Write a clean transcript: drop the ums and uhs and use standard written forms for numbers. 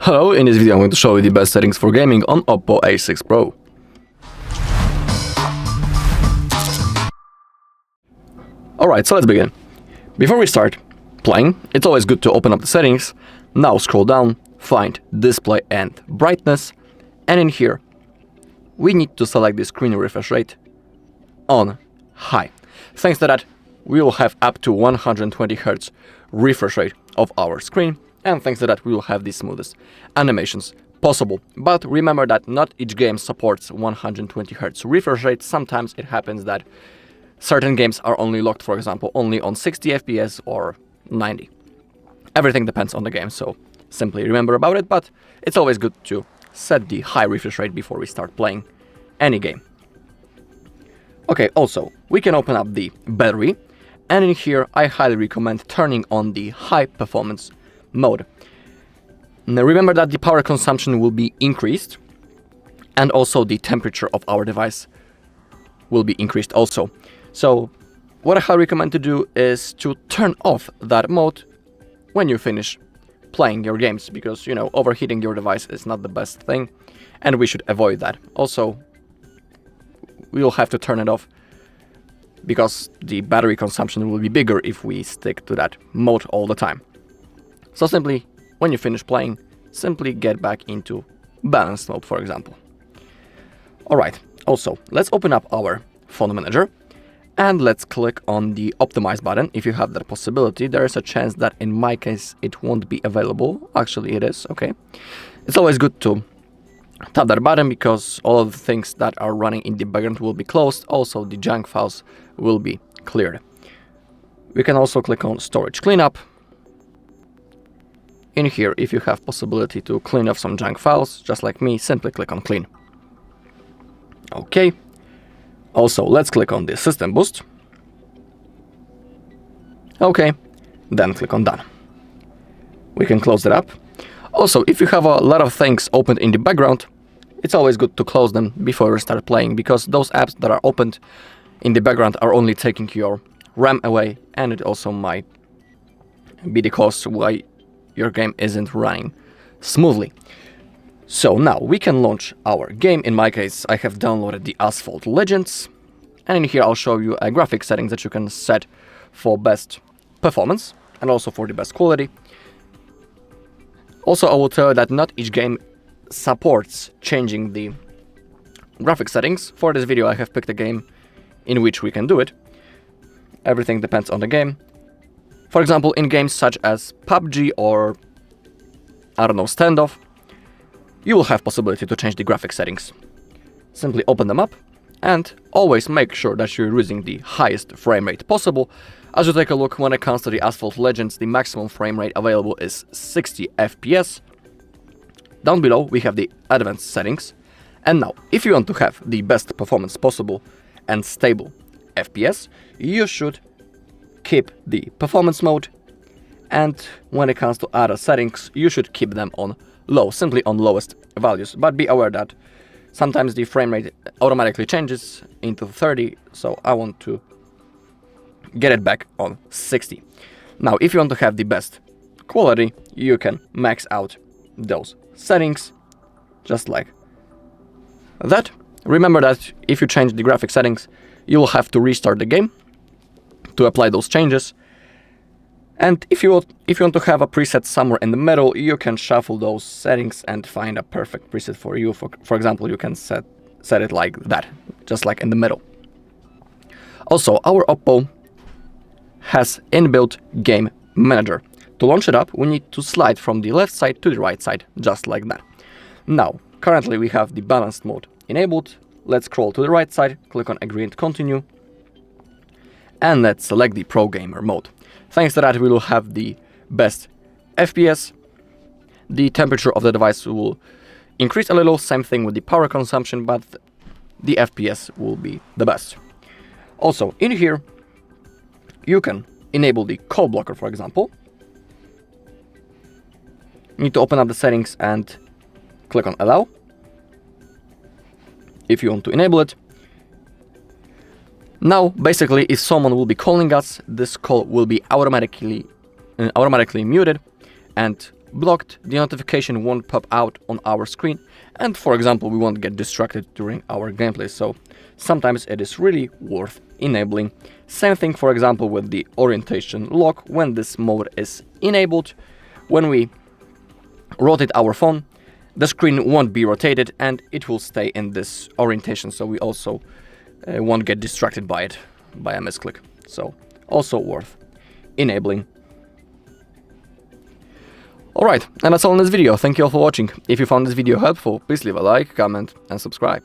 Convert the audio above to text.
Hello, in this video I'm going to show you the best settings for gaming on OPPO A6 Pro. Alright, so let's begin. Before we start playing, it's always good to open up the settings. Now scroll down, find display and brightness, and in here we need to select the screen refresh rate on high. Thanks to that, we will have up to 120 Hz refresh rate of our screen, and thanks to that we will have the smoothest animations possible. But remember that not each game supports 120 Hz refresh rate. Sometimes it happens that certain games are only locked, for example, only on 60 FPS or 90. Everything depends on the game, so simply remember about it, but it's always good to set the high refresh rate before we start playing any game. Okay, also, we can open up the battery, and in here I highly recommend turning on the high performance mode. Now remember that the power consumption will be increased, and also the temperature of our device will be increased also. So what I highly recommend to do is to turn off that mode when you finish playing your games, because, you know, overheating your device is not the best thing, and we should avoid that. Also, we will have to turn it off because the battery consumption will be bigger if we stick to that mode all the time. So simply, when you finish playing, simply get back into balanced mode, for example. Alright, also, let's open up our phone manager and let's click on the optimize button. If you have that possibility, there is a chance that in my case it won't be available. Actually it is, okay. It's always good to tap that button because all of the things that are running in the background will be closed. Also the junk files will be cleared. We can also click on storage cleanup. In here, if you have possibility to clean off some junk files, just like me, simply click on clean. Okay. Also, let's click on the system boost. Okay, then click on done. We can close it up. Also, if you have a lot of things opened in the background, it's always good to close them before you start playing, because those apps that are opened in the background are only taking your RAM away, and it also might be the cause why your game isn't running smoothly. So now we can launch our game. In my case, I have downloaded the Asphalt Legends, and in here I'll show you a graphic settings that you can set for best performance and also for the best quality. Also, I will tell you that not each game supports changing the graphic settings. For this video I have picked a game in which we can do it. Everything depends on the game. For example, in games such as PUBG or, I don't know, Standoff, you will have possibility to change the graphic settings. Simply open them up and always make sure that you're using the highest frame rate possible. As you take a look, when it comes to the Asphalt Legends, the maximum frame rate available is 60 FPS. Down below we have the advanced settings. And now, if you want to have the best performance possible and stable FPS, you should keep the performance mode, and when it comes to other settings, you should keep them on low, simply on lowest values. But be aware that sometimes the frame rate automatically changes into 30, so I want to get it back on 60. Now, if you want to have the best quality, you can max out those settings, just like that. Remember that if you change the graphic settings, you will have to restart the game to apply those changes. And if you want to have a preset somewhere in the middle, you can shuffle those settings and find a perfect preset for you. For example, you can set it like that, just like in the middle. Also, our OPPO has inbuilt game manager. To launch it up, we need to slide from the left side to the right side, just like that. Now, currently we have the balanced mode enabled. Let's scroll to the right side, click on agree and continue, and let's select the Pro Gamer mode. Thanks to that, we will have the best FPS. The temperature of the device will increase a little, same thing with the power consumption, but the FPS will be the best. Also, in here, you can enable the call blocker, for example. You need to open up the settings and click on allow if you want to enable it. Now, basically, if someone will be calling us, this call will be automatically muted, and blocked, the notification won't pop out on our screen, and for example, we won't get distracted during our gameplay, so sometimes it is really worth enabling. Same thing, for example, with the orientation lock. When this mode is enabled, when we rotate our phone, the screen won't be rotated and it will stay in this orientation, so we also won't get distracted by it by a misclick. So also worth enabling. Alright, and that's all in this video. Thank you all for watching. If you found this video helpful, please leave a like, comment and subscribe.